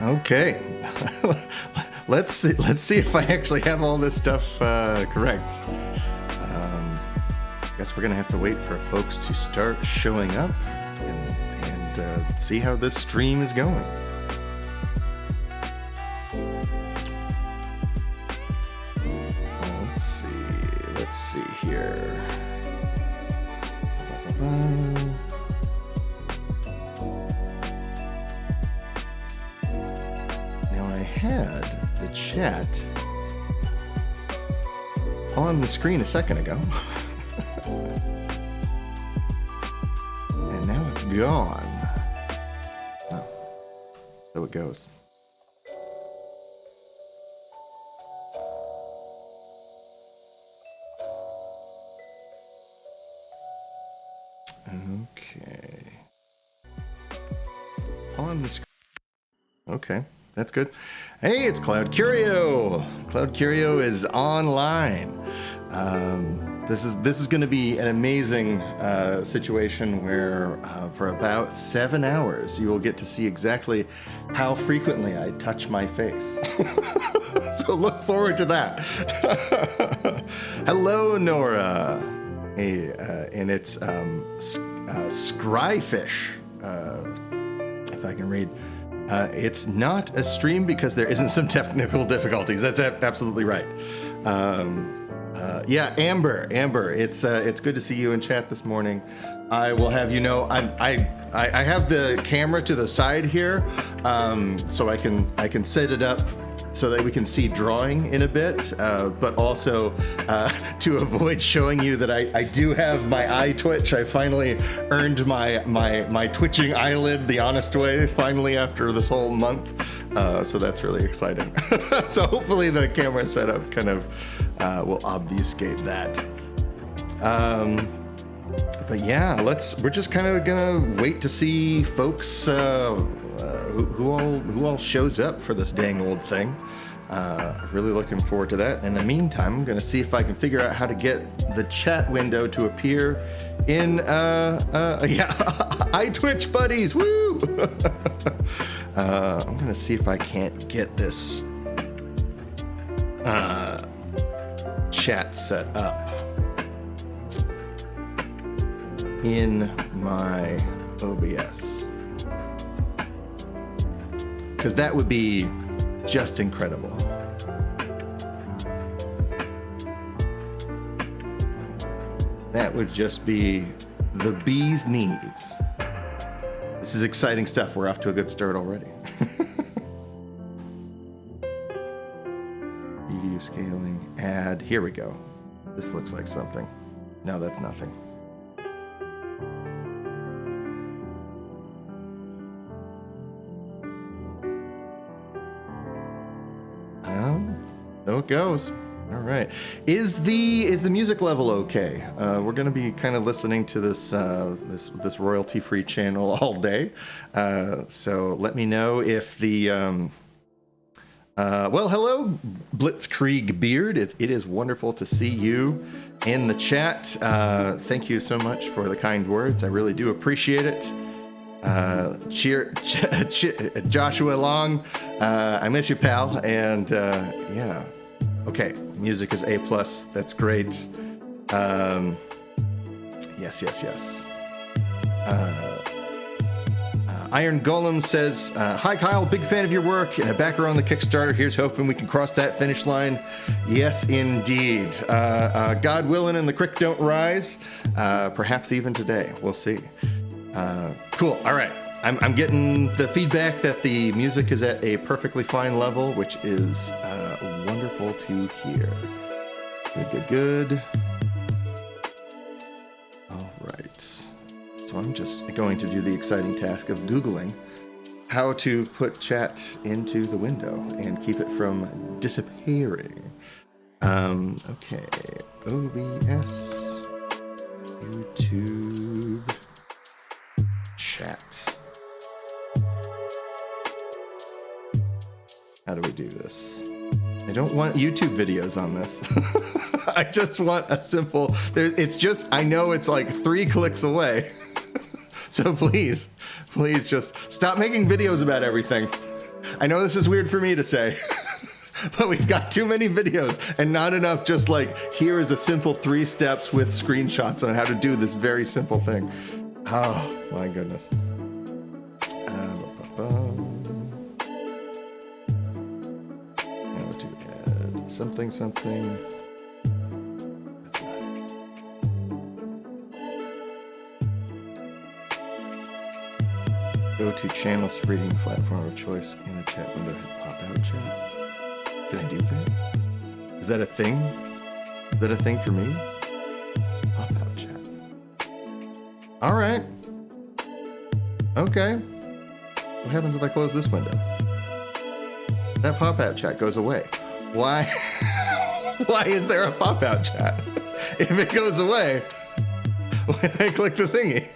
Okay. Let's see if I actually have all this stuff correct. Guess we're gonna have to wait for folks to start showing up and see how this stream is going. Let's see here. Now I had the chat on the screen a second ago. And now it's gone. Oh, so it goes. Okay. On the screen. Okay, that's good. Hey, it's Cloud Curio. Cloud Curio is online. This is going to be an amazing situation where for about 7 hours you will get to see exactly how frequently I touch my face. So look forward to that. Hello, Nora. Hey, and it's Scryfish, if I can read. It's not a stream because there isn't some technical difficulties. That's absolutely right. Yeah, Amber, it's good to see you in chat this morning. I will have you know, I have the camera to the side here, so I can set it up so that we can see drawing in a bit, but also to avoid showing you that I do have my eye twitch. I finally earned my twitching eyelid the honest way, finally, after this whole month. So that's really exciting. So hopefully the camera setup kind of will obfuscate that. But yeah, we're just kind of gonna wait to see folks who all shows up for this dang old thing. Really looking forward to that. In the meantime, I'm gonna see if I can figure out how to get the chat window to appear in yeah, iTwitch buddies, woo! I'm gonna see if I can't get this chat set up in my OBS, because that would be just incredible. That would just be the bee's knees. This is exciting stuff. We're off to a good start already. Video scaling, add, here we go. This looks like something. No, that's nothing. So it goes. All right. Is the music level okay? We're going to be kind of listening to this this royalty-free channel all day. So let me know if the well, hello, Blitzkrieg Beard. It is wonderful to see you in the chat. Thank you so much for the kind words. I really do appreciate it. Joshua Long, I miss you, pal. And yeah. Okay, music is A+. That's great. Yes. Iron Golem says, hi, Kyle. Big fan of your work and a backer on the Kickstarter. Here's hoping we can cross that finish line. Yes, indeed. God willing and the creek don't rise. Perhaps even today. We'll see. Cool. All right. I'm getting the feedback that the music is at a perfectly fine level, which is wonderful to hear. Good. All right. So I'm just going to do the exciting task of Googling how to put chat into the window and keep it from disappearing. Okay. OBS, YouTube, chat. How do we do this? I don't want YouTube videos on this. I just want a simple, it's just, I know it's like 3 clicks away. So please just stop making videos about everything. I know this is weird for me to say, but we've got too many videos and not enough just like, here is a simple 3 steps with screenshots on how to do this very simple thing. Oh, my goodness. Now to add something. Go to channel reading platform of choice in the chat window. Hit pop out chat. Can I do that? Is that a thing? Is that a thing for me? Pop out chat. All right. Okay. What happens if I close this window? That pop out chat goes away. Why? Why is there a pop out chat? If it goes away when I click the thingy.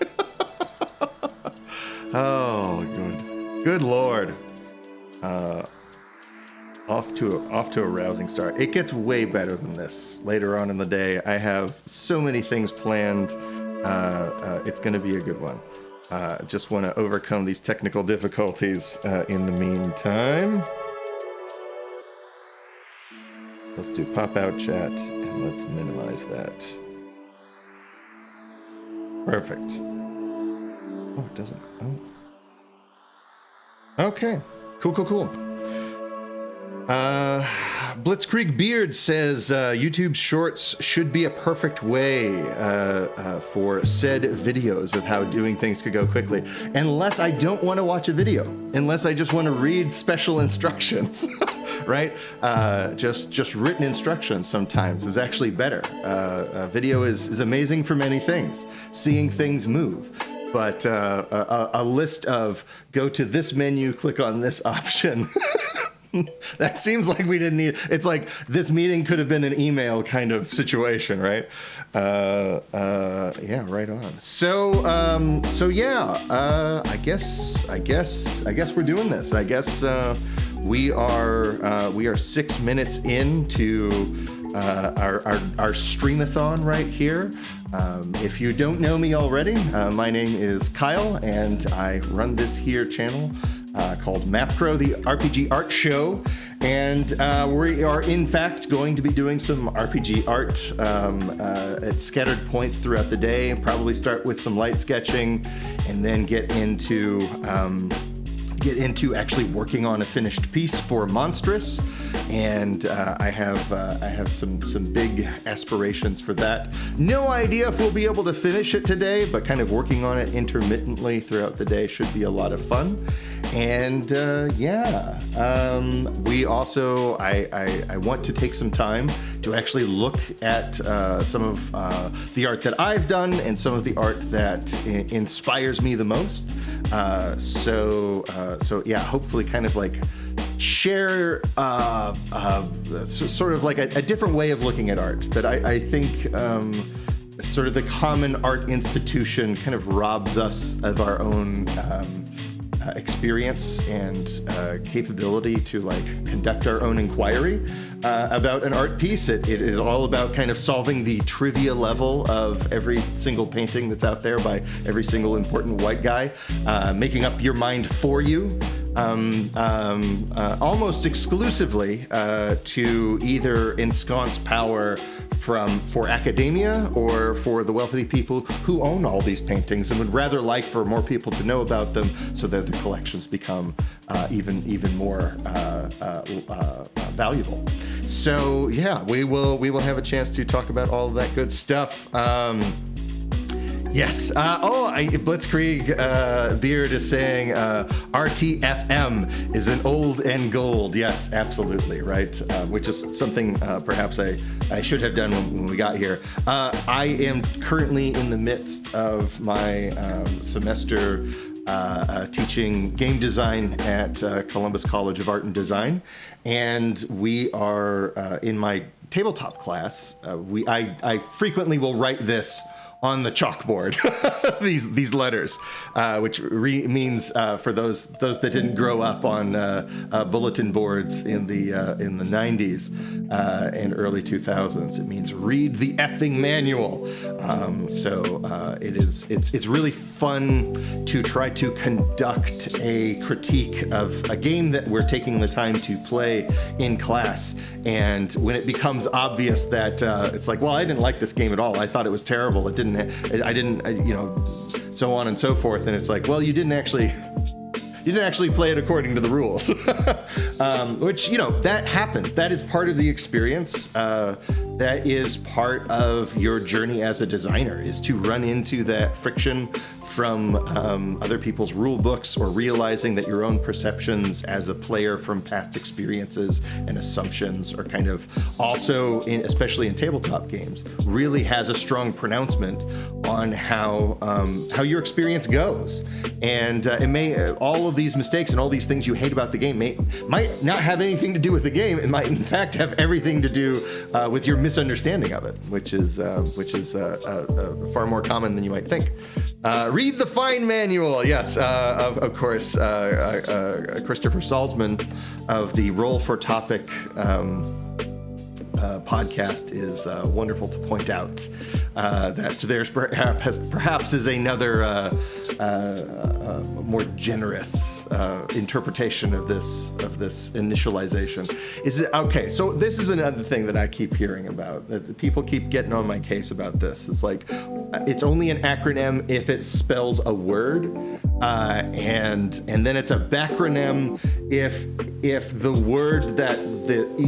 Oh, good Lord. Off to a rousing start. It gets way better than this later on in the day. I have so many things planned. It's going to be a good one. Just want to overcome these technical difficulties in the meantime. Let's do pop out chat and let's minimize that. Perfect. Oh, it doesn't. Oh. Okay. Cool. Blitzkrieg Beard says YouTube Shorts should be a perfect way for said videos of how doing things could go quickly. Unless I don't want to watch a video. Unless I just want to read special instructions. Right? Just written instructions sometimes is actually better. Video is amazing for many things. Seeing things move. But a list of go to this menu, click on this option. That seems like we didn't need. It's like this meeting could have been an email kind of situation, right? Yeah, right on. So yeah. I guess we're doing this. I guess we are 6 minutes into our streamathon right here. If you don't know me already, my name is Kyle, and I run this here channel called MapCrow, the RPG Art Show, and we are in fact going to be doing some RPG art at scattered points throughout the day. Probably start with some light sketching, and then get into actually working on a finished piece for Monstrous, and I have some big aspirations for that. No idea if we'll be able to finish it today, but kind of working on it intermittently throughout the day should be a lot of fun. And we also I want to take some time to actually look at some of the art that I've done and some of the art that inspires me the most. So yeah, hopefully kind of like share sort of like a different way of looking at art that I think sort of the common art institution kind of robs us of our own experience and capability to like conduct our own inquiry about an art piece. It is all about kind of solving the trivia level of every single painting that's out there by every single important white guy, making up your mind for you, almost exclusively to either ensconce power for academia or for the wealthy people who own all these paintings and would rather like for more people to know about them so that the collections become even more valuable. So yeah, we will have a chance to talk about all of that good stuff. Yes. Blitzkrieg Beard is saying RTFM is an old and gold. Yes, absolutely, right. Which is something perhaps I should have done when we got here. I am currently in the midst of my semester teaching game design at Columbus College of Art and Design, and we are in my tabletop class. I frequently will write this on the chalkboard, these letters, which means for those that didn't grow up on bulletin boards in the 90s and early 2000s, it means read the effing manual. It's really fun to try to conduct a critique of a game that we're taking the time to play in class, and when it becomes obvious that it's like, well, I didn't like this game at all, I thought it was terrible, I didn't, so on and so forth, and it's like, well, you didn't actually play it according to the rules. Which, that happens. That is part of the experience. That is part of your journey as a designer, is to run into that friction from other people's rule books, or realizing that your own perceptions as a player from past experiences and assumptions are kind of also, especially in tabletop games, really has a strong pronouncement on how your experience goes. And it may, all of these mistakes and all these things you hate about the game might not have anything to do with the game. It might in fact have everything to do with your misunderstanding of it, which is far more common than you might think. Read the fine manual. Yes, of course, Christopher Salzman of the Roll for Topic podcast is wonderful to point out that there's perhaps is another more generous interpretation of this initialization. Is it okay? So this is another thing that I keep hearing about, that the people keep getting on my case about this. It's like, it's only an acronym if it spells a word, and then it's a backronym if the word that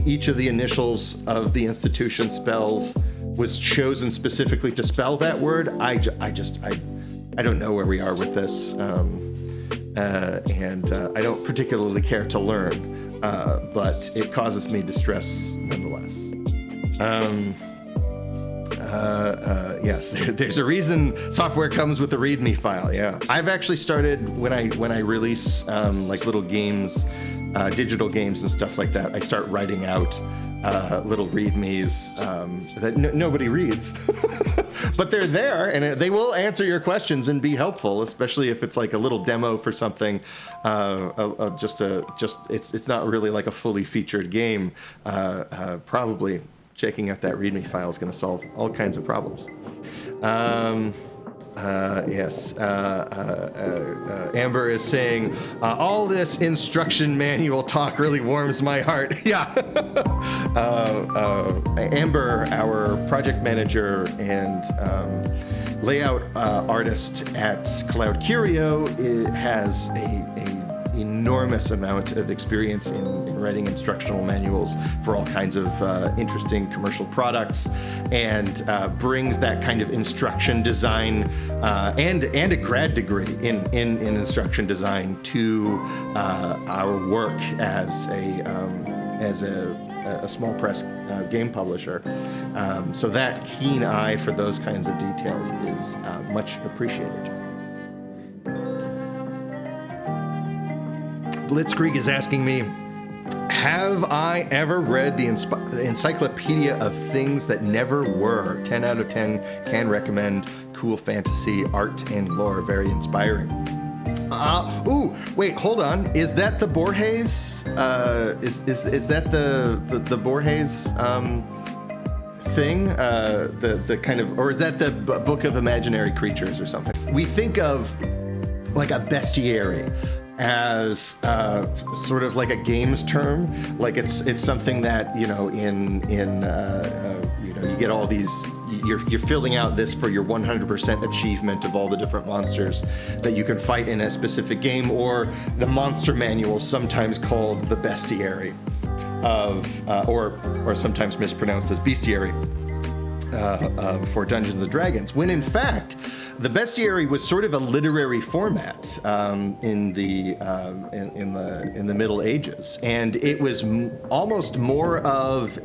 each of the initials of the institution spells was chosen specifically to spell that word. I don't know where we are with this, and I don't particularly care to learn, but it causes me distress nonetheless. Yes, there's a reason software comes with a README file. Yeah, I've actually started when I release like little games, digital games and stuff like that. I start writing out little READMEs that nobody reads, but they're there, and they will answer your questions and be helpful, especially if it's like a little demo for something. It's not really like a fully featured game. Probably checking out that README file is going to solve all kinds of problems. Yes, Amber is saying, all this instruction manual talk really warms my heart. Yeah. Amber, our project manager and layout artist at Cloud Curio, has a enormous amount of experience in writing instructional manuals for all kinds of interesting commercial products, and brings that kind of instruction design and a grad degree in instruction design to our work as a small press game publisher. So that keen eye for those kinds of details is much appreciated. Blitzkrieg is asking me, have I ever read the Encyclopedia of Things That Never Were? 10 out of 10, can recommend. Cool fantasy, art, and lore, very inspiring. Wait, hold on. Is that the Borges? Is that the Borges thing? The kind of, or is that the Book of Imaginary Creatures or something? We think of like a bestiary as sort of like a games term, like it's something that you get all these, you're filling out this for your 100% achievement of all the different monsters that you can fight in a specific game, or the monster manual, sometimes called the bestiary or sometimes mispronounced as bestiary for Dungeons and Dragons, when in fact the bestiary was sort of a literary format in the Middle Ages, and it was almost more of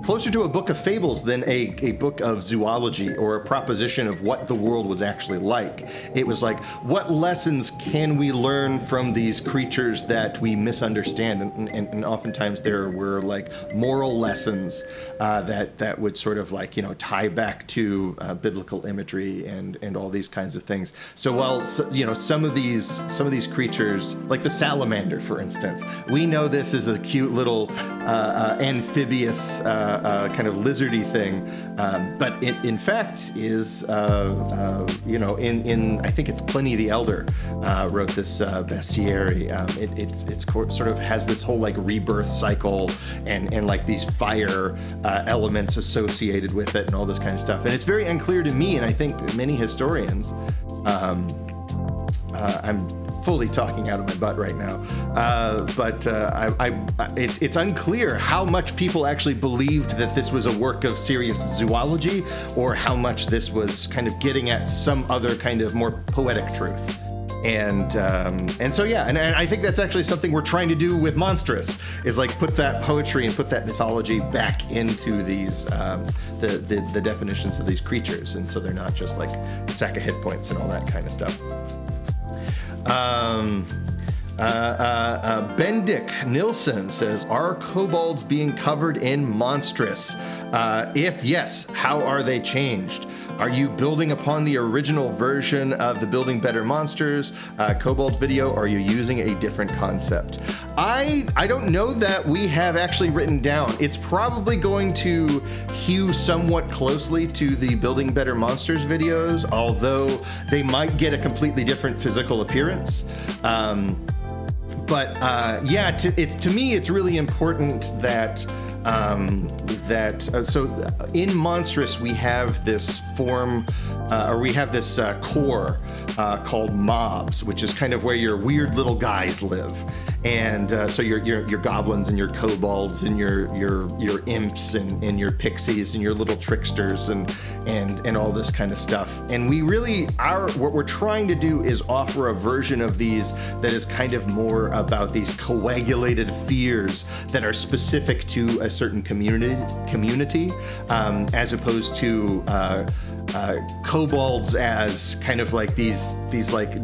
closer to a book of fables than a book of zoology or a proposition of what the world was actually like. It was like, what lessons can we learn from these creatures that we misunderstand? And oftentimes there were like moral lessons that would sort of like, tie back to biblical imagery and all these kinds of things. So while some of these creatures, like the salamander, for instance, we know this is a cute little amphibious kind of lizardy thing, but it in fact is in I think it's Pliny the Elder wrote this bestiary. It's sort of has this whole like rebirth cycle and like these fire elements associated with it and all this kind of stuff. And it's very unclear to me, and I think many historians, I'm fully talking out of my butt right now, but it's unclear how much people actually believed that this was a work of serious zoology, or how much this was kind of getting at some other kind of more poetic truth. And so yeah, and I think that's actually something we're trying to do with Monstrous, is like put that poetry and put that mythology back into these the definitions of these creatures, and so they're not just like a sack of hit points and all that kind of stuff. Bendick Nilsson says, are kobolds being covered in Monstrous? If yes, how are they changed? Are you building upon the original version of the Building Better Monsters kobold video, or are you using a different concept? I don't know that we have actually written down. It's probably going to hew somewhat closely to the Building Better Monsters videos, although they might get a completely different physical appearance. To me, it's really important that so in Monstrous we have this form, or we have this core called mobs, which is kind of where your weird little guys live, and so your goblins and your kobolds and your imps and your pixies and your little tricksters and all this kind of stuff. And we really what we're trying to do is offer a version of these that is kind of more about these coagulated fears that are specific to a certain community, as opposed to kobolds as kind of like these like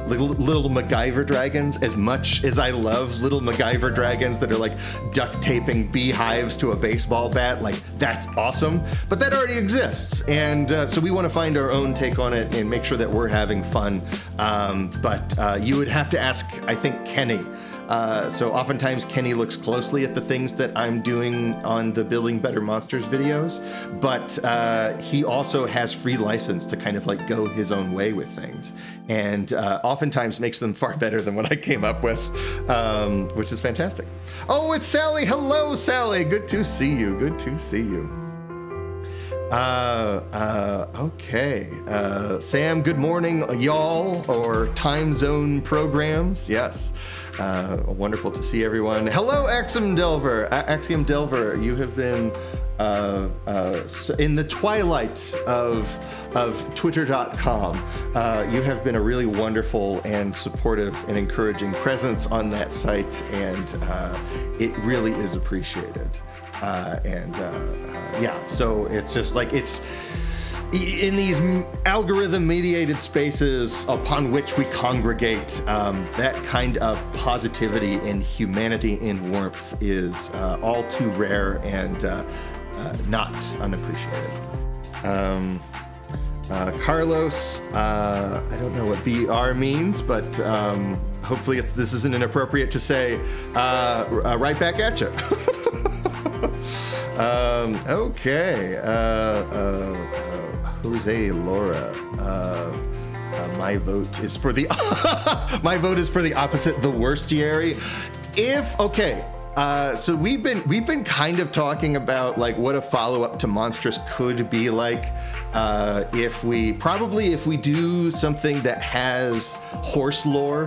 little MacGyver dragons. As much as I love little MacGyver dragons that are like duct taping beehives to a baseball bat, like that's awesome, but that already exists, and so we want to find our own take on it and make sure that we're having fun. But you would have to ask, I think, Kenny. So oftentimes Kenny looks closely at the things that I'm doing on the Building Better Monsters videos, but he also has free license to kind of like go his own way with things, and oftentimes makes them far better than what I came up with, which is fantastic. Oh, it's Sally. Hello, Sally. Good to see you. Good to see you. Okay. Sam, good morning, y'all, or time zone programs. Yes. Wonderful to see everyone. Hello, Axiom Delver. Axiom Delver, you have been in the twilight of Twitter.com. You have been a really wonderful and supportive and encouraging presence on that site, and it really is appreciated. So it's just like, it's in these algorithm-mediated spaces upon which we congregate, that kind of positivity and humanity and warmth is all too rare and not unappreciated. Carlos, I don't know what BR means, but hopefully this isn't inappropriate to say. Right back at you. Okay. Jose Laura, my vote is for the my vote is for the opposite, the worstiary. So we've been kind of talking about like what a follow-up to Monstrous could be like. if we do something that has horse lore,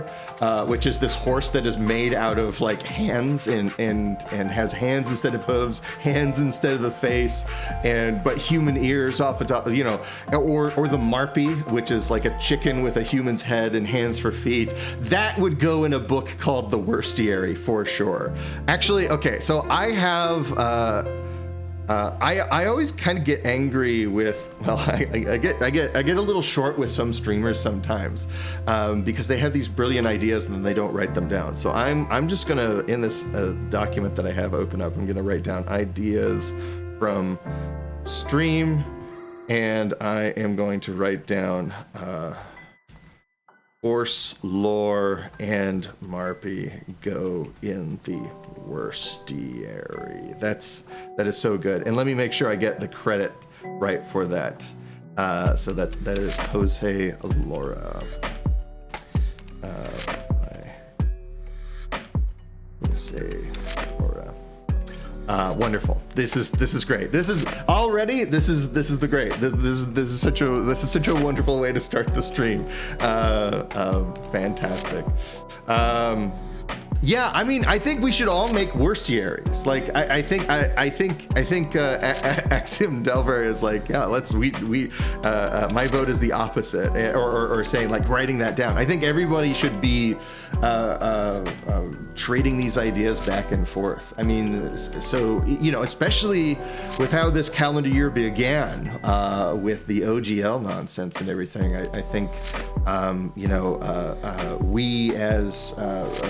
which is this horse that is made out of like hands and has hands instead of hooves, hands instead of the face, but human ears off the top, you know, or the Marpy, which is like a chicken with a human's head and hands for feet. That would go in a book called The Worstiary for sure. Actually, okay, so I have I always kind of get angry with, well, I get a little short with some streamers sometimes, because they have these brilliant ideas and then they don't write them down. So I'm just gonna, in this document that I have open up, I'm gonna write down ideas from stream, and I am going to write down horse lore and Marpy go in the Worstiary. That is so good. And let me make sure I get the credit right for that. So that is Jose Laura. Jose Laura. Wonderful. This is great. This is the great. This is such a wonderful way to start the stream. Fantastic. Yeah, I mean, I think we should all make worstiaries. Like, I think Axiom Delver is like, yeah, my vote is the opposite, or saying like writing that down. I think everybody should be trading these ideas back and forth. I mean, so, you know, especially with how this calendar year began, with the OGL nonsense and everything, I think, you know, we as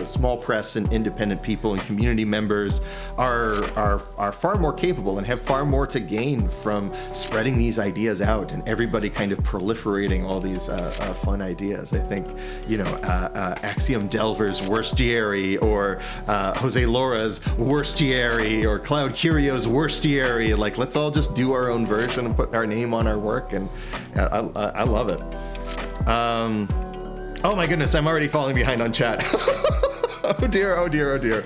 small press and independent people and community members are far more capable and have far more to gain from spreading these ideas out and everybody kind of proliferating all these fun ideas. I think, you know, Axiom Delver's Worstiary, or Jose Laura's Worstiary, or Cloud Curio's Worstiary. Like, let's all just do our own version and put our name on our work, and I love it. Oh my goodness, I'm already falling behind on chat. Oh dear, oh dear, oh dear.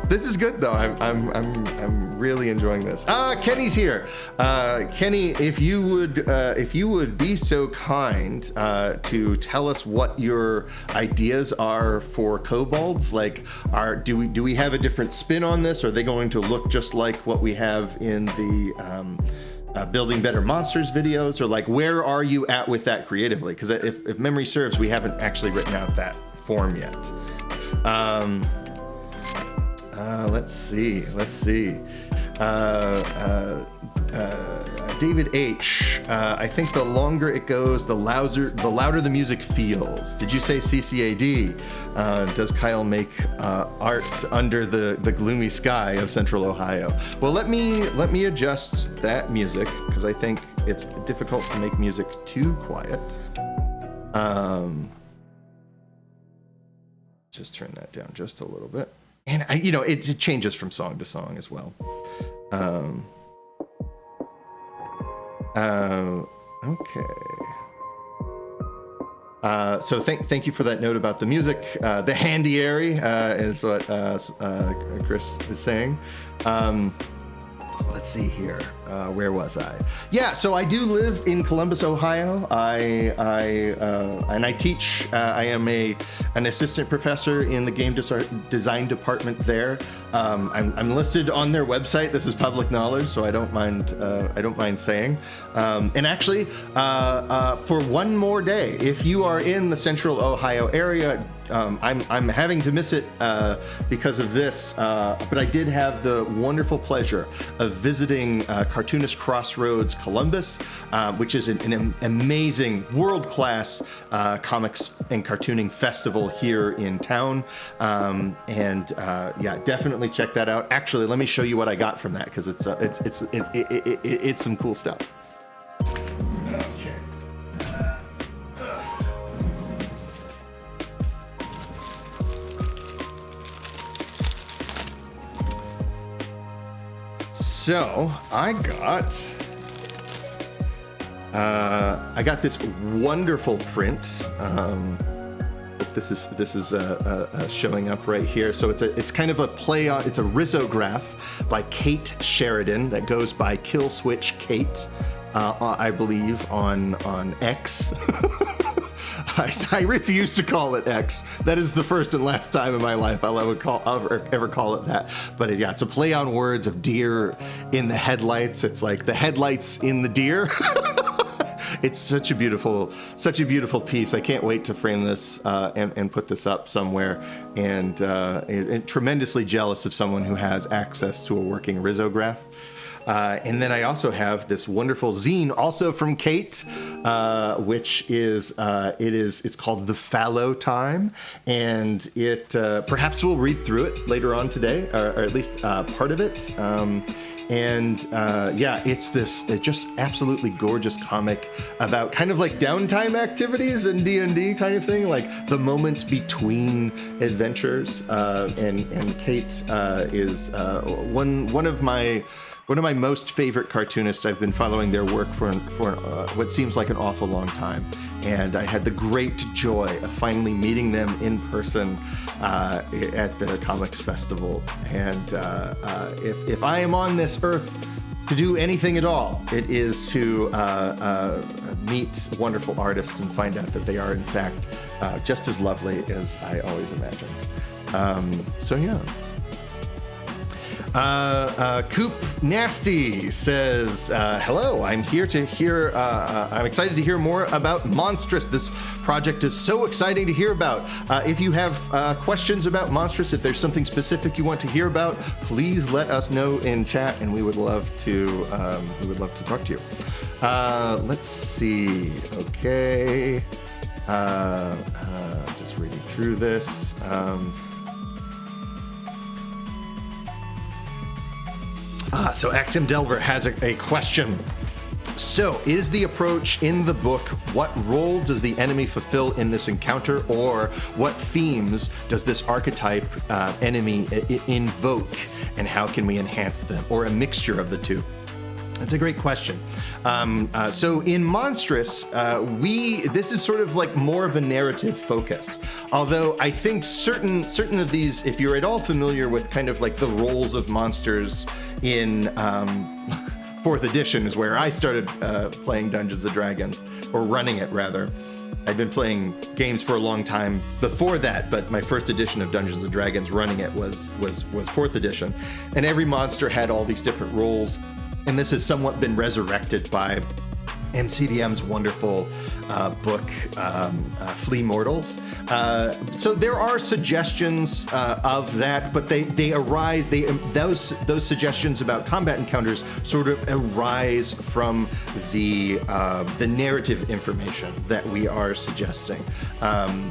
This is good though. I'm really enjoying this. Kenny's here. Kenny, if you would be so kind to tell us what your ideas are for kobolds. Like, do we have a different spin on this? Are they going to look just like what we have in the Building Better Monsters videos, or like, where are you at with that creatively? Because if memory serves, we haven't actually written out that form yet. Let's see. David H. I think the longer it goes, the louder the music feels. Did you say CCAD? Does Kyle make art under the gloomy sky of Central Ohio? Well, let me adjust that music, because I think it's difficult to make music too quiet. Just turn that down just a little bit. And you know, it changes from song to song as well. Okay. So thank you for that note about the music. The handiary is what Chris is saying. Let's see here. Where was I? Yeah, so I do live in Columbus, Ohio. And I teach. I am an assistant professor in the game design department there. I'm listed on their website. This is public knowledge, so I don't mind saying. And actually, for one more day, if you are in the Central Ohio area, I'm having to miss it because of this, but I did have the wonderful pleasure of visiting Cartoonist Crossroads Columbus, which is an amazing, world-class comics and cartooning festival here in town. Yeah, definitely check that out. Actually, let me show you what I got from that, because it's some cool stuff. So I got this wonderful print with this is showing up right here. So it's kind of a play on. It's a risograph by Kate Sheridan that goes by Kill Switch Kate, I believe on X. I refuse to call it X. That is the first and last time in my life I'll ever call it that. But yeah, it's a play on words of deer in the headlights. It's like the headlights in the deer. It's such a beautiful piece. I can't wait to frame this and put this up somewhere. And tremendously jealous of someone who has access to a working risograph. And then I also have this wonderful zine, also from Kate, which is it's called The Fallow Time, and it perhaps we'll read through it later on today, or at least part of it. Yeah, it's this just absolutely gorgeous comic about kind of like downtime activities in D&D kind of thing, like the moments between adventures. And Kate is one of my most favorite cartoonists. I've been following their work for what seems like an awful long time, and I had the great joy of finally meeting them in person at the Comics Festival. And if I am on this earth to do anything at all, it is to meet wonderful artists and find out that they are in fact just as lovely as I always imagined. So yeah. Coop Nasty says, hello, I'm excited to hear more about Monstrous. This project is so exciting to hear about. If you have questions about Monstrous, if there's something specific you want to hear about, please let us know in chat, and we would love to talk to you. Let's see. Okay. Just reading through this. So Axim Delver has a question. So, is the approach in the book, what role does the enemy fulfill in this encounter, or what themes does this archetype enemy invoke, and how can we enhance them, or a mixture of the two? That's a great question. So in Monstrous, this is sort of like more of a narrative focus. Although I think certain of these, if you're at all familiar with kind of like the roles of monsters in 4th edition, is where I started playing Dungeons & Dragons, or running it rather. I'd been playing games for a long time before that, but my first edition of Dungeons & Dragons, running it, was 4th edition. And every monster had all these different roles. And this has somewhat been resurrected by MCDM's wonderful book, Flea Mortals. So there are suggestions of that, but those suggestions about combat encounters sort of arise from the narrative information that we are suggesting.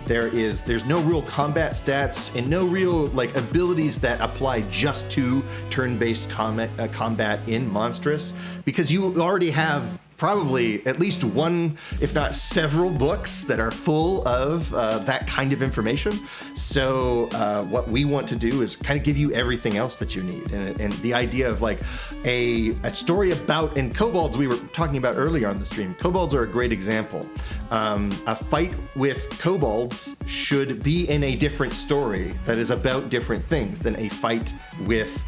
There's no real combat stats and no real like abilities that apply just to turn-based combat in Monstrous, because you already have probably at least one, if not several books that are full of that kind of information. So what we want to do is kind of give you everything else that you need. And the idea of like a story about, and kobolds we were talking about earlier on the stream, kobolds are a great example. A fight with kobolds should be in a different story that is about different things than a fight with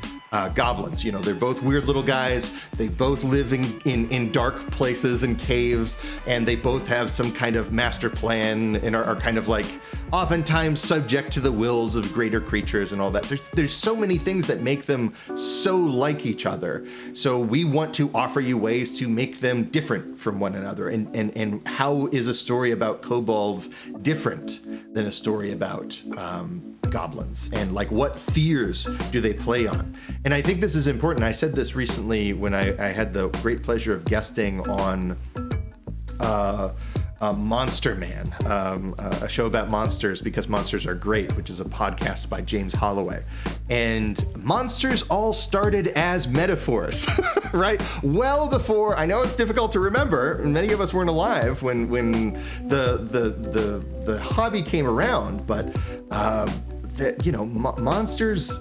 goblins. You know, they're both weird little guys. They both live in dark places and caves, and they both have some kind of master plan and are kind of like oftentimes subject to the wills of greater creatures and all that. There's so many things that make them so like each other. So we want to offer you ways to make them different from one another. And how is a story about kobolds different than a story about goblins? And like, what fears do they play on? And I think this is important. I said this recently when I had the great pleasure of guesting on Monster Man, a show about monsters because monsters are great, which is a podcast by James Holloway. And monsters all started as metaphors, right? Well before, I know it's difficult to remember, many of us weren't alive when the hobby came around, but that, you know, monsters,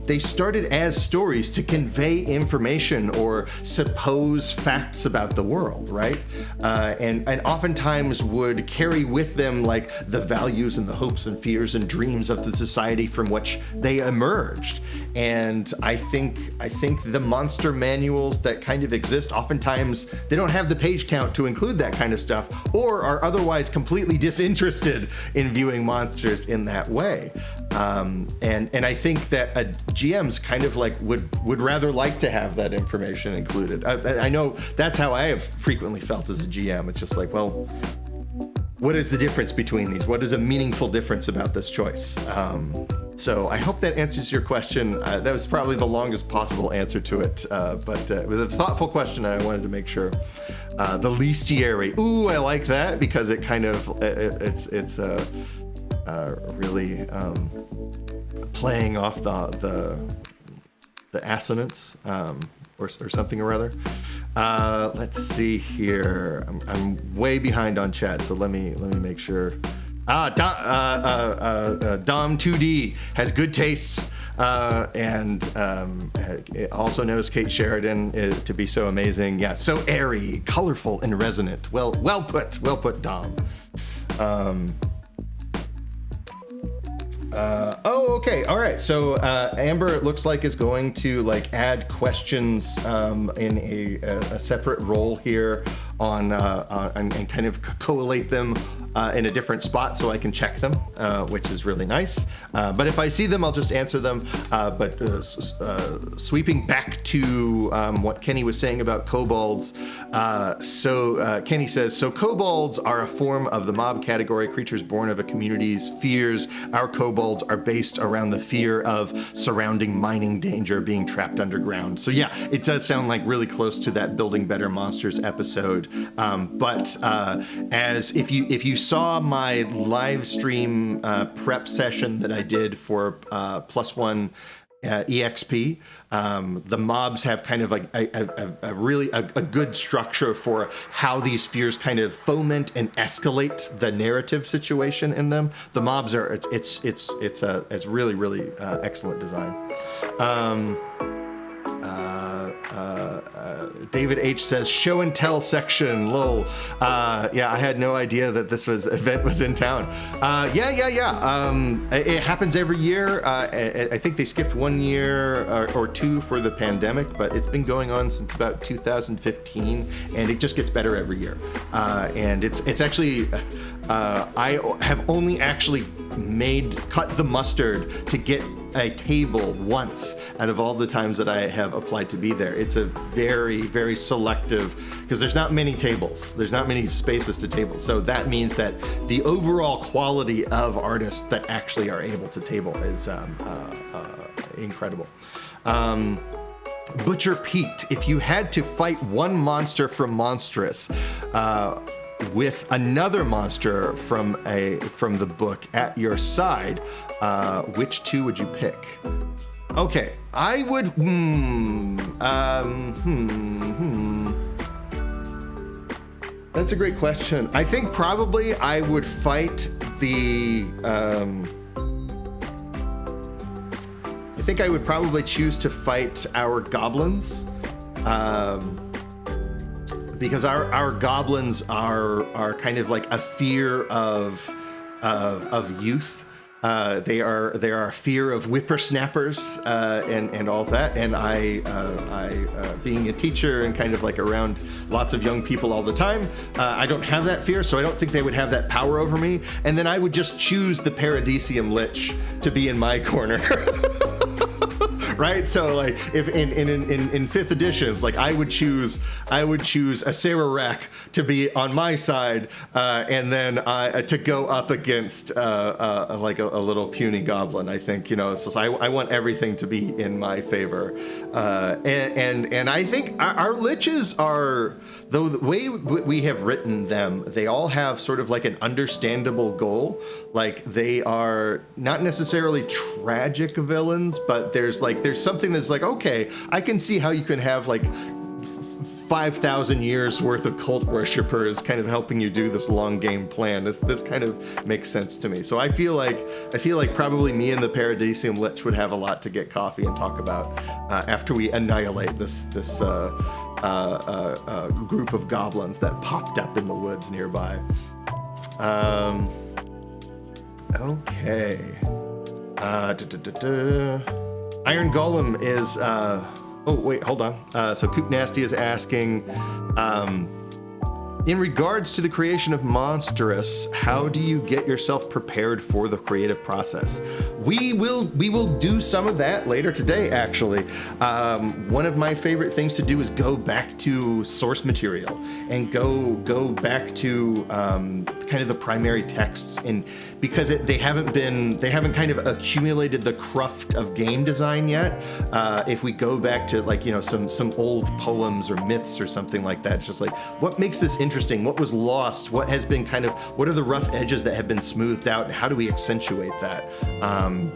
they started as stories to convey information or suppose facts about the world, right? And oftentimes would carry with them like the values and the hopes and fears and dreams of the society from which they emerged. And I think the monster manuals that kind of exist, oftentimes they don't have the page count to include that kind of stuff, or are otherwise completely disinterested in viewing monsters in that way. And I think that GMs kind of like would rather like to have that information included. I know that's how I have frequently felt as a GM. It's just like, well, what is the difference between these? What is a meaningful difference about this choice? So I hope that answers your question. That was probably the longest possible answer to it, but it was a thoughtful question, and I wanted to make sure. The Bestiary. Ooh, I like that because it kind of it's really playing off the assonance or something or other. Let's see here. I'm way behind on chat, so let me make sure. Dom 2D has good tastes and also knows Kate Sheridan to be so amazing. Yeah, so airy, colorful, and resonant. Well put, Dom. Okay, all right. So Amber, it looks like, is going to like add questions in a separate role here on and kind of collate them in a different spot so I can check them, which is really nice. But if I see them, I'll just answer them. But sweeping back to what Kenny was saying about kobolds. Kenny says, so kobolds are a form of the mob category, creatures born of a community's fears. Our kobolds are based around the fear of surrounding mining danger, being trapped underground. So yeah, it does sound like really close to that Building Better Monsters episode. But as if you saw my live stream prep session that I did for +1 EXP, the mobs have kind of like a really good structure for how these fears kind of foment and escalate the narrative situation in them. The mobs are it's really excellent design. David H says show and tell section, lol. Yeah, I had no idea that this event was in town. Yeah. It happens every year. I think they skipped 1 year or two for the pandemic, but it's been going on since about 2015, and it just gets better every year. And it's actually I have only actually cut the mustard to get a table once out of all the times that I have applied to be there. It's a very selective, because there's not many tables. There's not many spaces to table. So that means that the overall quality of artists that actually are able to table is incredible. Butcher Pete, if you had to fight one monster from Monstrous, with another monster from the book at your side, which two would you pick? Okay, I would. That's a great question. I think probably I would fight the. I think I would probably choose to fight our goblins. Because our goblins are kind of like a fear of youth. They are a fear of whippersnappers and all that. And I being a teacher and kind of like around lots of young people all the time, I don't have that fear, so I don't think they would have that power over me. And then I would just choose the Paradisium Lich to be in my corner. Right, so like if in 5th editions, like I would choose a Sarah Rack to be on my side, and then to go up against like a little puny goblin. I think, you know, so I want everything to be in my favor, and I think our liches are, though the way we have written them, they all have sort of like an understandable goal. Like they are not necessarily tragic villains, but there's something that's like, okay, I can see how you can have like 5,000 years worth of cult worshippers kind of helping you do this long game plan. This kind of makes sense to me. So I feel like probably me and the Paradisium Lich would have a lot to get coffee and talk about after we annihilate this group of goblins that popped up in the woods nearby. Okay. Iron Golem is oh wait, hold on. So Coop Nasty is asking, in regards to the creation of Monstrous, how do you get yourself prepared for the creative process? We will do some of that later today, actually. One of my favorite things to do is go back to source material and go back to kind of the primary texts, and because they haven't kind of accumulated the cruft of game design yet. If we go back to, like, you know, some old poems or myths or something like that, it's just like, what makes this interesting? What was lost? What has been what are the rough edges that have been smoothed out? And how do we accentuate that?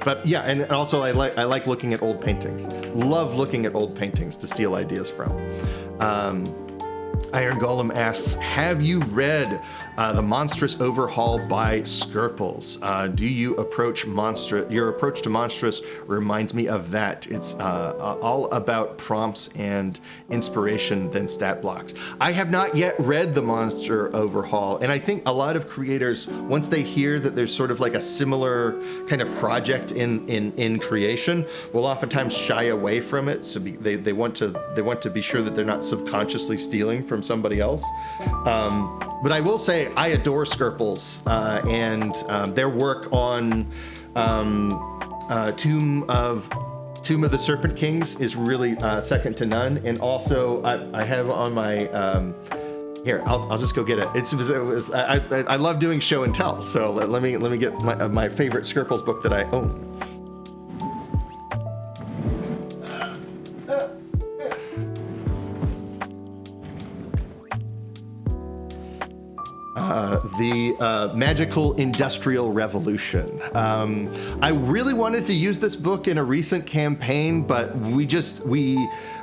But yeah, and also I like looking at old paintings. Love looking at old paintings to steal ideas from. Iron Golem asks, have you read the Monstrous Overhaul by Skirples? Do you approach your approach to Monstrous reminds me of that. It's all about prompts and inspiration than stat blocks. I have not yet read the Monster Overhaul, and I think a lot of creators, once they hear that there's sort of like a similar kind of project in creation, will oftentimes shy away from it. So they want to be sure that they're not subconsciously stealing from somebody else. But I will say I adore Skirples and their work on Tomb of the Serpent Kings is really second to none. And also I have on my here, I'll just go get it. I love doing show and tell. So let me get my favorite Skirples book that I own. The Magical Industrial Revolution. I really wanted to use this book in a recent campaign, but we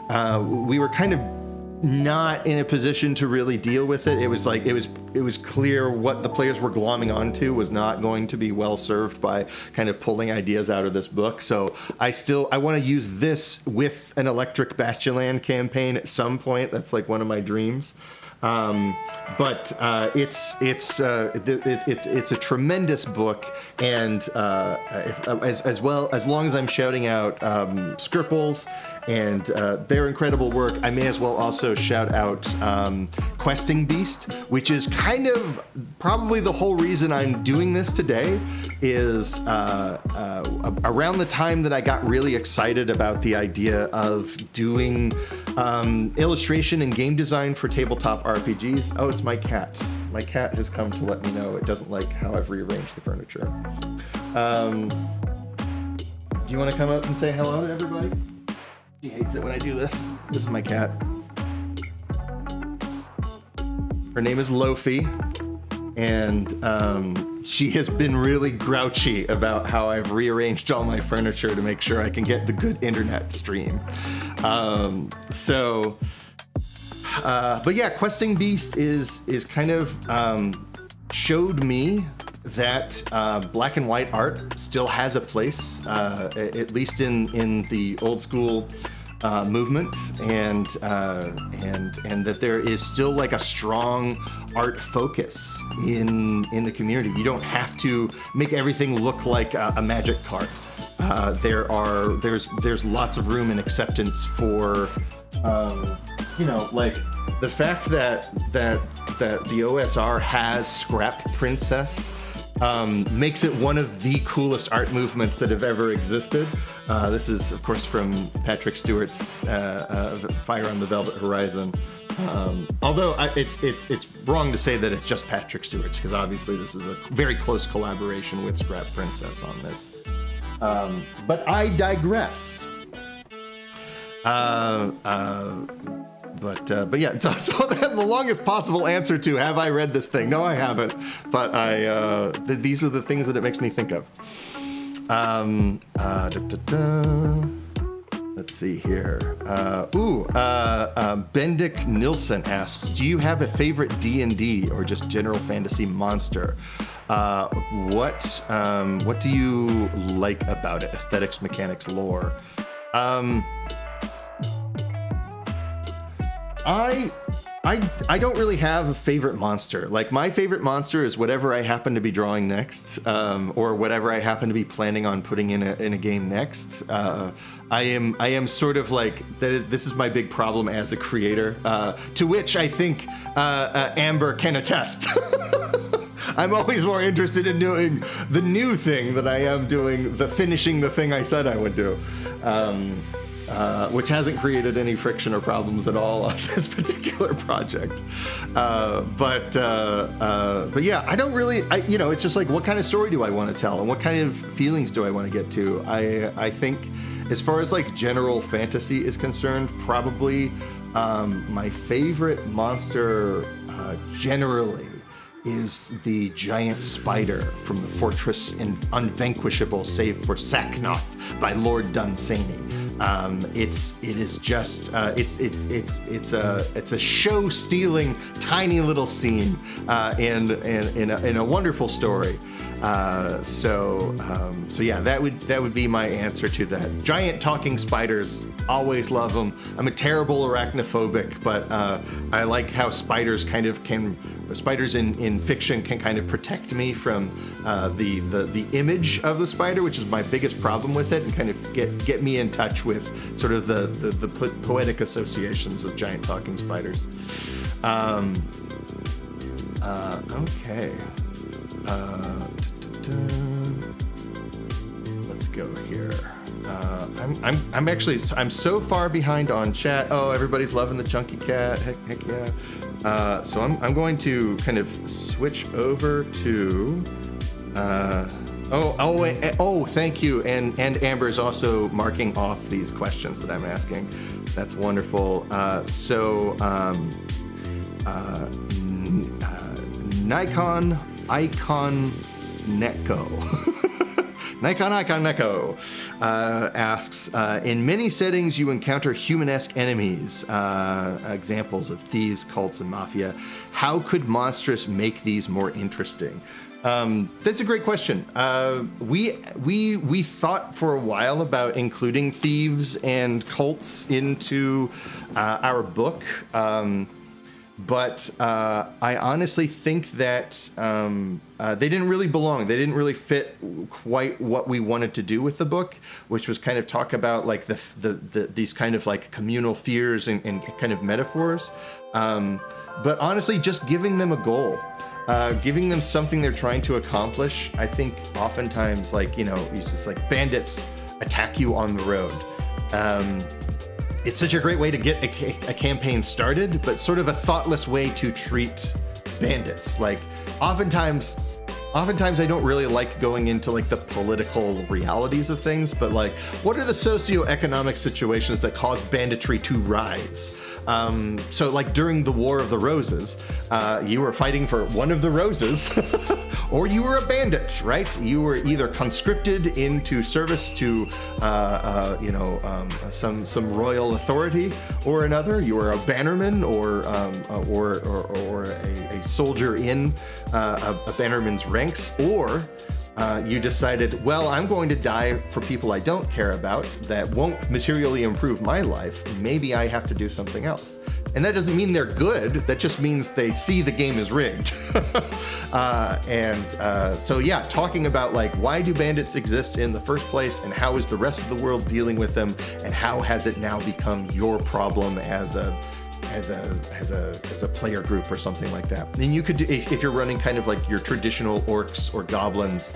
were kind of not in a position to really deal with it. It was clear what the players were glomming onto was not going to be well served by kind of pulling ideas out of this book. So I want to use this with an Electric Bastionland campaign at some point. That's like one of my dreams. But it's a tremendous book, and as long as I'm shouting out Skirples and their incredible work, I may as well also shout out Questing Beast, which is kind of probably the whole reason I'm doing this today. Is around the time that I got really excited about the idea of doing illustration and game design for tabletop RPGs. Oh, it's my cat. My cat has come to let me know it doesn't like how I've rearranged the furniture. Do you want to come up and say hello to everybody? She hates it when I do this. This is my cat. Her name is Lofi, and she has been really grouchy about how I've rearranged all my furniture to make sure I can get the good internet stream. But yeah, Questing Beast is kind of showed me that black and white art still has a place, at least in the old school movement, and that there is still like a strong art focus in the community. You don't have to make everything look like a magic card. There's lots of room and acceptance for like the fact that the OSR has Scrap Princess makes it one of the coolest art movements that have ever existed. This is, of course, from Patrick Stewart's Fire on the Velvet Horizon. Although it's wrong to say that it's just Patrick Stewart's, because obviously this is a very close collaboration with Scrap Princess on this. But I digress. But yeah, so the longest possible answer to have I read this thing? No, I haven't. But these are the things that it makes me think of. Let's see here. Bendik Nilsson asks, do you have a favorite D&D or just general fantasy monster? What do you like about it? Aesthetics, mechanics, lore? I don't really have a favorite monster. Like, my favorite monster is whatever I happen to be drawing next, or whatever I happen to be planning on putting in a game next. I am sort of like, this is my big problem as a creator, to which I think Amber can attest. I'm always more interested in doing the new thing than I am doing finishing the thing I said I would do. Which hasn't created any friction or problems at all on this particular project. But yeah, I don't really, it's just like, what kind of story do I want to tell and what kind of feelings do I want to get to? I think as far as like general fantasy is concerned, probably my favorite monster generally is the giant spider from the Fortress Unvanquishable Save for Saknoth by Lord Dunsany. It's a show-stealing tiny little scene in a wonderful story. So yeah, that would be my answer to that. Giant talking spiders, always love them. I'm a terrible arachnophobic, but I like how spiders spiders in fiction can kind of protect me from the image of the spider, which is my biggest problem with it, and kind of get me in touch with sort of the poetic associations of giant talking spiders. Okay. Let's go here. I'm so far behind on chat. Oh, everybody's loving the chunky cat. Heck yeah. So I'm going to kind of switch over to. Thank you. And Amber's also marking off these questions that I'm asking. That's wonderful. Nikon Icon Neko. Nikon Icon Neko asks, in many settings you encounter human-esque enemies, examples of thieves, cults, and mafia. How could Monstrous make these more interesting? That's a great question. We thought for a while about including thieves and cults into our book. But I honestly think that they didn't really belong. They didn't really fit quite what we wanted to do with the book, which was kind of talk about like these kind of like communal fears and kind of metaphors. But honestly, just giving them a goal, giving them something they're trying to accomplish. I think oftentimes, like, it's just like bandits attack you on the road. It's such a great way to get a campaign started, but sort of a thoughtless way to treat bandits. Like, oftentimes I don't really like going into like the political realities of things, but like, what are the socioeconomic situations that cause banditry to rise? So like during the War of the Roses, you were fighting for one of the roses, or you were a bandit, right? You were either conscripted into service to, some royal authority or another. You were a bannerman or a soldier in a bannerman's ranks, or you decided, well, I'm going to die for people I don't care about that won't materially improve my life. Maybe I have to do something else. And that doesn't mean they're good. That just means they see the game is rigged. So yeah, talking about like, why do bandits exist in the first place, and how is the rest of the world dealing with them, and how has it now become your problem as a player group or something like that. And you could do, if you're running kind of like your traditional orcs or goblins,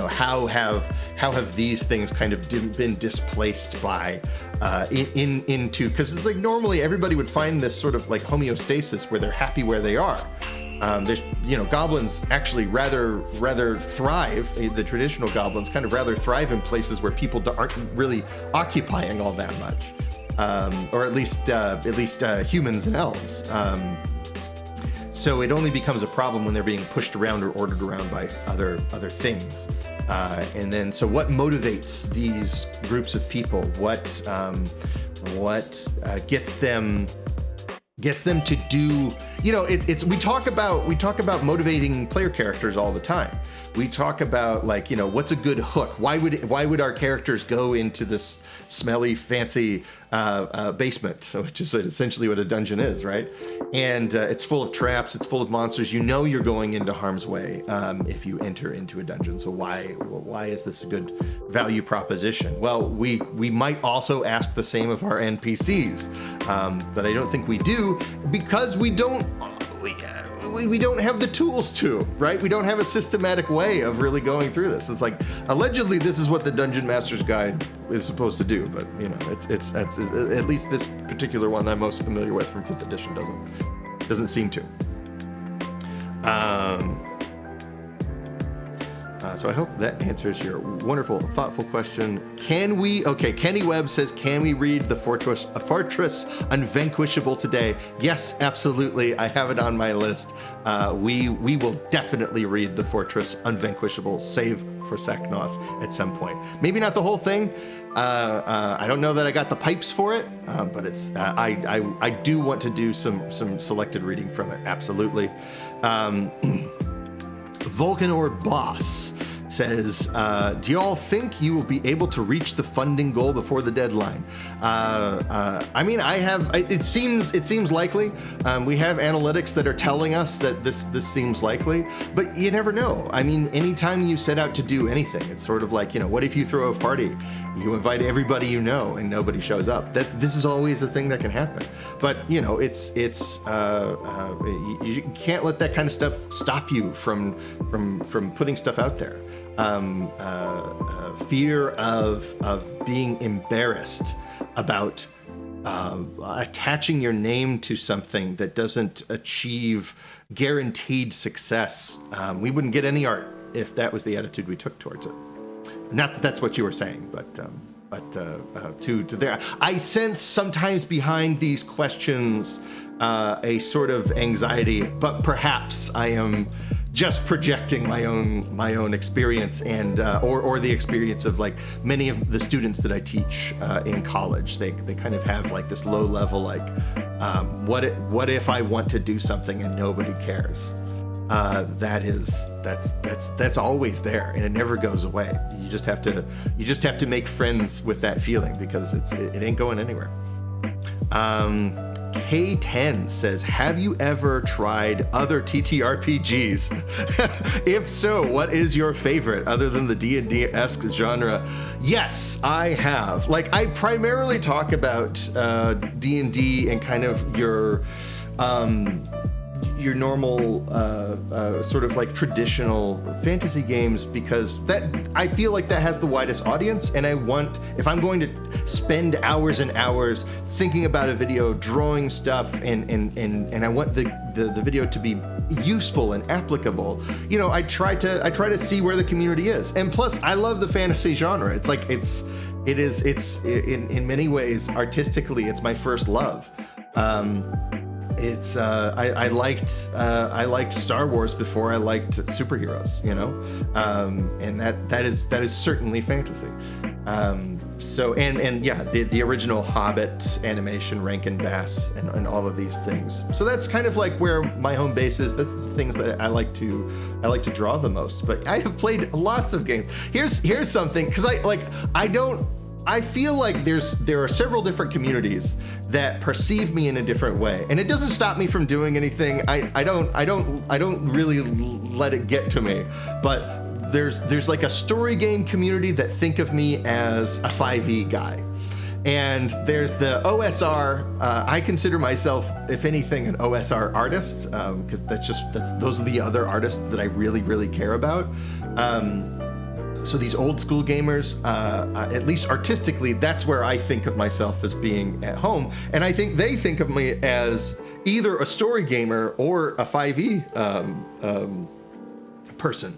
how have these things kind of been displaced by into, because it's like normally everybody would find this sort of like homeostasis where they're happy where they are. There's, goblins actually rather thrive. The traditional goblins kind of rather thrive in places where people aren't really occupying all that much. Or at least humans and elves. So it only becomes a problem when they're being pushed around or ordered around by other things. And then, so what motivates these groups of people? What gets them to do, you know, we talk about motivating player characters all the time. We talk about, like, you know, what's a good hook? Why would our characters go into this smelly, fancy basement, which is essentially what a dungeon is, right? And it's full of traps, it's full of monsters. You know you're going into harm's way if you enter into a dungeon. So why is this a good value proposition? Well, we might also ask the same of our NPCs, but I don't think we do, because we don't have the tools to, right? We don't have a systematic way of really going through this. It's like, allegedly this is what the Dungeon Master's Guide is supposed to do, but you know, it's at least this particular one that I'm most familiar with from 5th edition doesn't seem to. So I hope that answers your wonderful, thoughtful question. Kenny Webb says, can we read The Fortress Unvanquishable today? Yes, absolutely. I have it on my list. We will definitely read The Fortress Unvanquishable, save for Saknoth at some point. Maybe not the whole thing. I don't know that I got the pipes for it, but it's I do want to do some selected reading from it. Absolutely. Vulcanor Boss says, do y'all think you will be able to reach the funding goal before the deadline? I mean, it seems likely. We have analytics that are telling us that this seems likely, but you never know. I mean, anytime you set out to do anything, it's sort of like, you know, what if you throw a party, you invite everybody you know and nobody shows up? This is always a thing that can happen. But you know, you can't let that kind of stuff stop you from putting stuff out there. Fear of being embarrassed about attaching your name to something that doesn't achieve guaranteed success. We wouldn't get any art if that was the attitude we took towards it. Not that that's what you were saying, but to there, I sense sometimes behind these questions a sort of anxiety, but perhaps I am just projecting my own experience and or the experience of like many of the students that I teach in college. They kind of have like this low level, like what if I want to do something and nobody cares? That's always there, and it never goes away. You just have to make friends with that feeling, because it ain't going anywhere. K10 says, have you ever tried other TTRPGs? If so, what is your favorite other than the D&D-esque genre? Yes, I have. Like, I primarily talk about D&D and kind of your normal sort of like traditional fantasy games, because that, I feel like that has the widest audience, and if I'm going to spend hours and hours thinking about a video, drawing stuff, and I want the video to be useful and applicable, you know, I try to see where the community is. And plus, I love the fantasy genre. It's like it's in many ways artistically, it's my first love. I liked Star Wars before I liked superheroes, you know, and that is certainly fantasy. So yeah, the original Hobbit animation, Rankin Bass, and all of these things. So that's kind of like where my home base is. That's the things that I like to draw the most. But I have played lots of games. Here's something, because I feel like there are several different communities that perceive me in a different way, and it doesn't stop me from doing anything. I don't really let it get to me. But there's like a story game community that think of me as a 5e guy, and there's the OSR. I consider myself, if anything, an OSR artist, because those are the other artists that I really care about. So these old school gamers, at least artistically, that's where I think of myself as being at home. And I think they think of me as either a story gamer or a 5e person.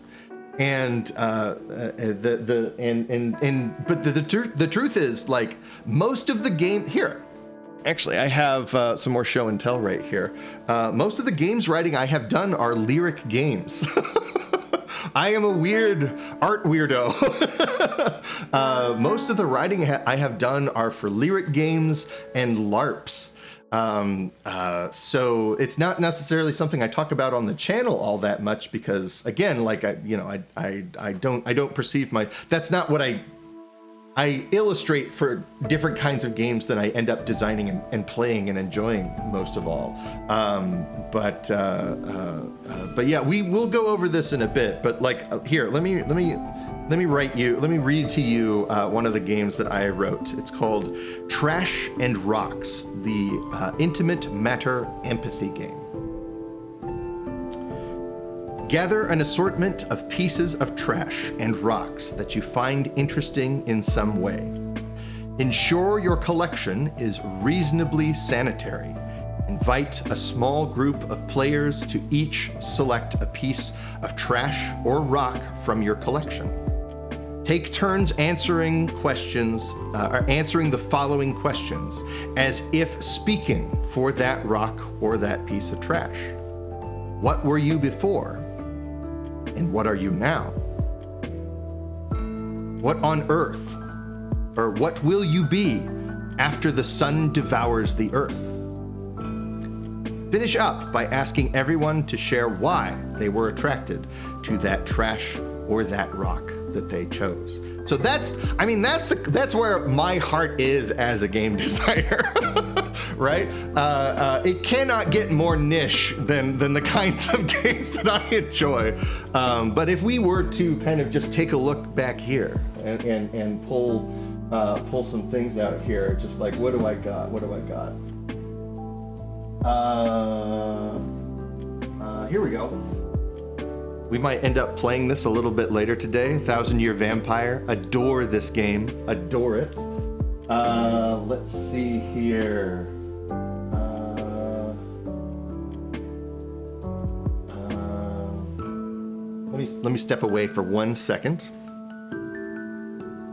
And the truth is, like, most of the game here, Actually, I have some more show and tell right here. Most of the games writing I have done are lyric games. I am a weird art weirdo. Most of the writing I have done are for lyric games and LARPs. So it's not necessarily something I talk about on the channel all that much because, again, like I don't perceive that's not what I illustrate for different kinds of games that I end up designing and playing and enjoying most of all. But yeah, we will go over this in a bit. But like here, let me read to you one of the games that I wrote. It's called Trash and Rocks, the Intimate Matter Empathy game. Gather an assortment of pieces of trash and rocks that you find interesting in some way. Ensure your collection is reasonably sanitary. Invite a small group of players to each select a piece of trash or rock from your collection. Take turns answering the following questions as if speaking for that rock or that piece of trash. What were you before? And what are you now? What on earth, or what will you be after the sun devours the earth? Finish up by asking everyone to share why they were attracted to that trash or that rock that they chose. So that's where my heart is as a game designer, right? It cannot get more niche than the kinds of games that I enjoy. But if we were to kind of just take a look back here and pull some things out here, just like what do I got? Here we go. We might end up playing this a little bit later today. 1000 Year Vampire. Adore this game. Adore it. Let's see here. Let me step away for 1 second.